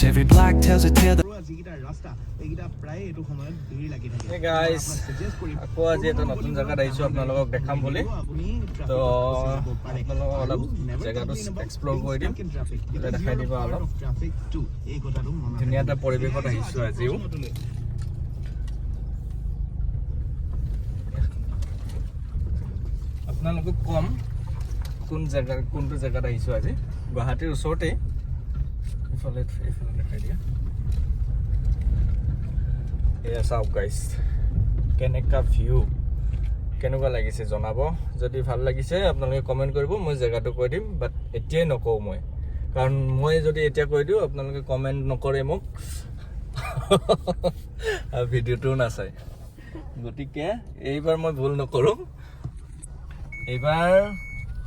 every block tells a tale that Hey guys, aku আজি এটা নতুন জায়গাত আহিছো আপোনালোকক দেখাম বুলি তো আপোনালোকক অলপ জায়গাটো এক্সপ্লোৰ কৰি দিম দেখাই দিব অলপ ধুনীয়া এটা পৰিৱেশত আহিছো আজিও আপোনালোকক কম কোনটো জায়গাত আহিছো আজি গুৱাহাটীৰ ওচৰতে ইফালে দেখাই দিয়া এয়া চাওক গাইজ কেনেকুৱা ভিউ কেনেকুৱা লাগিছে জনাব যদি ভাল লাগিছে আপোনালোকে কমেণ্ট কৰিব মই জায়গাটো কৈ দিম বাট এতিয়াই নকওঁ মই কাৰণ মই যদি এতিয়া কৈ দিওঁ আপোনালোকে কমেণ্ট নকৰে মোক আৰু ভিডিঅ'টো নাচায় গতিকে এইবাৰ মই ভুল নকৰোঁ এইবাৰ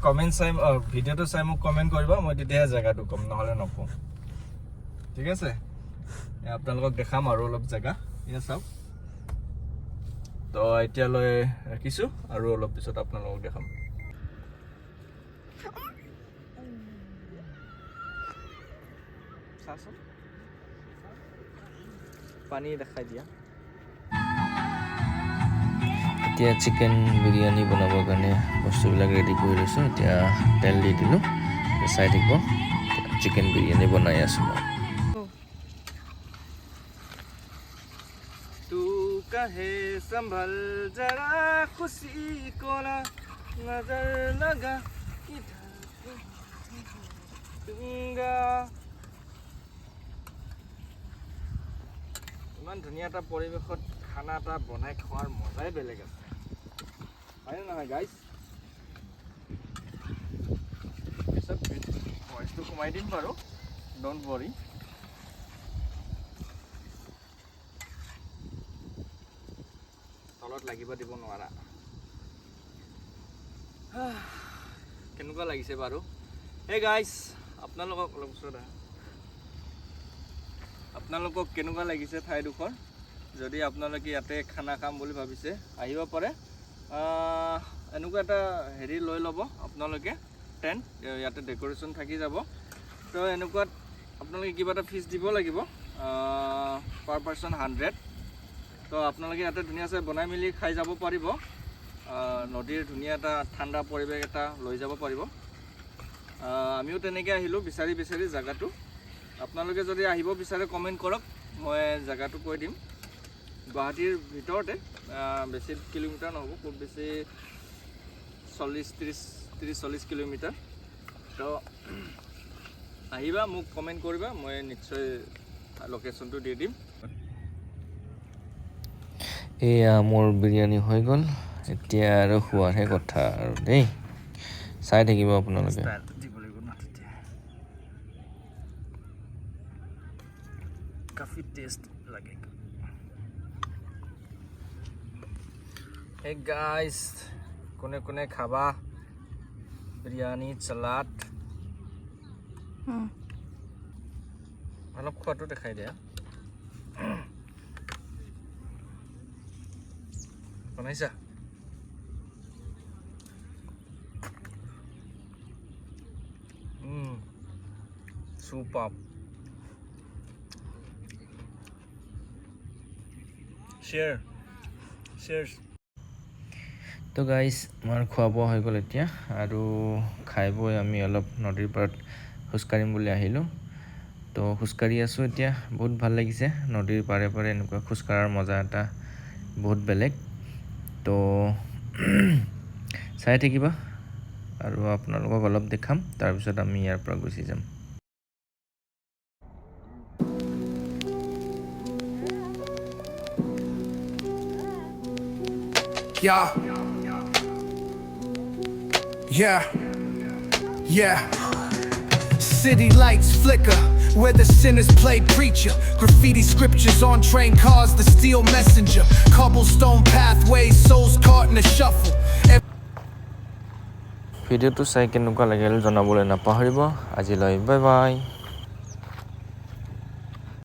কমেণ্ট চাই ভিডিঅ'টো চাই মোক কমেণ্ট কৰিব মই তেতিয়াহে জায়গাটো কম নহ'লে নকওঁ ঠিক আছে আপোনালোকক দেখাম আৰু অলপ জায়গা এয়া চাওক তো এতিয়ালৈ ৰাখিছোঁ আৰু অলপ পিছত আপোনালোকক দেখাম পানী দেখাই দিয়া এতিয়া চিকেন বিৰিয়ানী বনাবৰ কাৰণে বস্তুবিলাক ৰেডি কৰি লৈছোঁ এতিয়া তেল দি দিলোঁ চাই থাকিব চিকেন বিৰিয়ানী বনাই আছোঁ মই कहे संभल जरा खुशी को ना नजर लगा दूंगा ইমান ধুনীয়া এটা পৰিৱেশত খানা এটা বনাই খোৱাৰ মজাই বেলেগ আছে হয় নহয় গাইজ পিছত ভইচটো কমাই দিম বাৰু ডোন্ট ৱৰি তলত লাগিব দিব নোৱাৰা কেনেকুৱা লাগিছে বাৰু হে গাইজ আপোনালোকক অলপ ওচৰত আপোনালোকক কেনেকুৱা লাগিছে ঠাইডোখৰ যদি আপোনালোকে ইয়াতে খানা খাম বুলি ভাবিছে আহিব পাৰে এনেকুৱা এটা হেৰি লৈ ল'ব আপোনালোকে টেণ্ট ইয়াতে ডেক'ৰেশ্যন থাকি যাব তো এনেকুৱাত আপোনালোকে কিবা এটা ফিজ দিব লাগিব পাৰ পাৰ্চন 100 তো আপোনালোকে ইয়াতে ধুনীয়াকৈ বনাই মেলি খাই যাব পাৰিব নদীৰ ধুনীয়া এটা ঠাণ্ডা পৰিৱেশ এটা লৈ যাব পাৰিব আমিও তেনেকৈ আহিলোঁ বিচাৰি জাগাটো আপোনালোকে যদি আহিব বিচাৰে কমেণ্ট কৰক মই জাগাটো কৈ দিম গুৱাহাটীৰ ভিতৰতে বেছি কিলোমিটাৰ নহ'ব খুব বেছি 30-40 কিলোমিটাৰ তো আহিবা মোক কমেণ্ট কৰিবা মই নিশ্চয় লোকেশ্যনটো দি দিম এয়া মোৰ বিৰিয়ানী হৈ গ'ল এতিয়া আৰু খোৱাৰহে কথা আৰু দেই চাই থাকিব আপোনালোকে কাফি টেষ্ট লাগে হে গাইজ কোনে কোনে খাবা বিৰিয়ানী চালাড অলপ খোৱাটো দেখাই দিয়া বনাইছা সুপাৰ cheers তো গাইজ আমাৰ খোৱা বোৱা হৈ গ'ল এতিয়া আৰু খাই বৈ আমি অলপ নদীৰ পাৰত খোজকাঢ়িম বুলি আহিলোঁ তো খোজকাঢ়ি আছোঁ এতিয়া বহুত ভাল লাগিছে নদীৰ পাৰে পাৰে এনেকুৱা খোজকাঢ়াৰ মজা এটা বহুত বেলেগ তো চাই থাকিবা আৰু আপোনালোকক অলপ দেখাম তাৰপিছত আমি ইয়াৰ পৰা গুচি যাম Yeah. City lights flicker where the sinners play preacher. Graffiti scriptures on train cars, the steel messenger. Cobblestone pathways, souls caught in a shuffle. ভিডিঅ'টো চাই কেনেকুৱা লাগিল জনাবলৈ নাপাহৰিব আজিলৈ বাই বাই